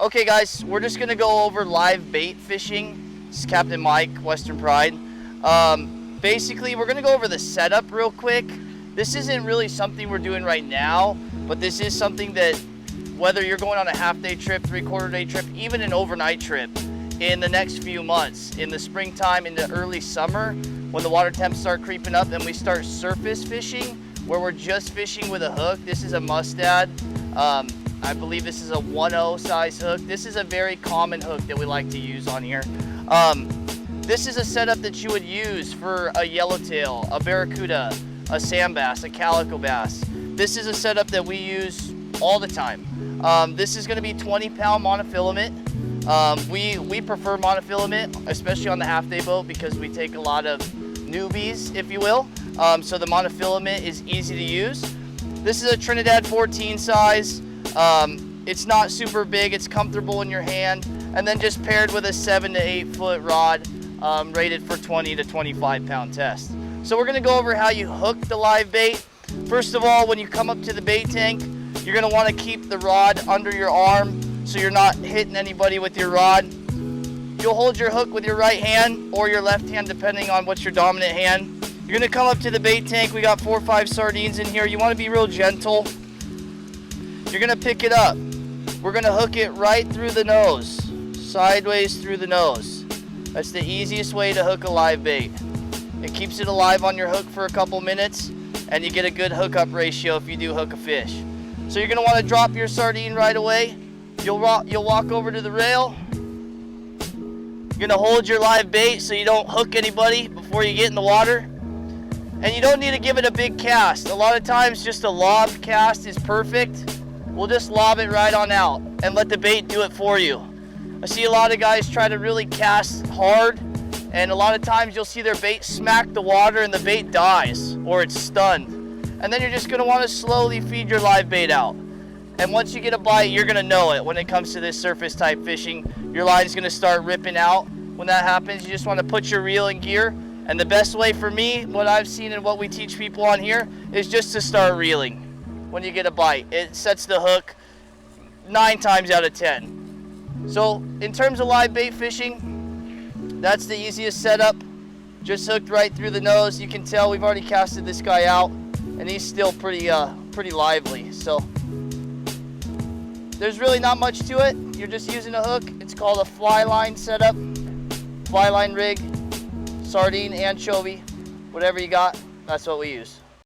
Okay guys, we're just gonna go over live bait fishing. This is Captain Mike, Western Pride. Basically, we're gonna go over the setup real quick. This isn't really something we're doing right now, but this is something that whether you're going on a half-day trip, three-quarter-day trip, even an overnight trip in the next few months, in the springtime, in the early summer, when the water temps start creeping up and we start surface fishing, where we're just fishing with a hook. This is a mustad. I believe this is a 1/0 size hook. This is a very common hook that we like to use on here. This is a setup that you would use for a yellowtail, a barracuda, a sand bass, a calico bass. This is a setup that we use all the time. This is gonna be 20-pound monofilament. We prefer monofilament, especially on the half-day boat, because we take a lot of newbies, if you will. So the monofilament is easy to use. This is a Trinidad 14 size. It's not super big, it's comfortable in your hand, and then just paired with a 7 to 8 foot rod, rated for 20 to 25 pound test. So we're gonna go over how you hook the live bait. First of all, when you come up to the bait tank, you're gonna wanna keep the rod under your arm so you're not hitting anybody with your rod. You'll hold your hook with your right hand or your left hand, depending on what's your dominant hand. You're gonna come up to the bait tank. We got 4 or 5 sardines in here. You wanna be real gentle. You're gonna pick it up. We're gonna hook it right through the nose, sideways through the nose. That's the easiest way to hook a live bait. It keeps it alive on your hook for a couple minutes, and you get a good hookup ratio if you do hook a fish. So you're gonna wanna drop your sardine right away. You'll walk over to the rail. You're gonna hold your live bait so you don't hook anybody before you get in the water. And you don't need to give it a big cast. A lot of times just a lob cast is perfect. We'll just lob it right on out and let the bait do it for you. I see a lot of guys try to really cast hard, and a lot of times you'll see their bait smack the water and the bait dies or it's stunned. And then you're just gonna wanna slowly feed your live bait out. And once you get a bite, you're gonna know it when it comes to this surface type fishing. Your line's gonna start ripping out. When that happens, you just wanna put your reel in gear. And the best way for me, what I've seen and what we teach people on here, is just to start reeling when you get a bite. It sets the hook 9 times out of 10. So in terms of live bait fishing, that's the easiest setup. Just hooked right through the nose. You can tell we've already casted this guy out, and he's still pretty lively. So there's really not much to it. You're just using a hook. It's called a fly line setup, fly line rig, sardine, anchovy, whatever you got, that's what we use.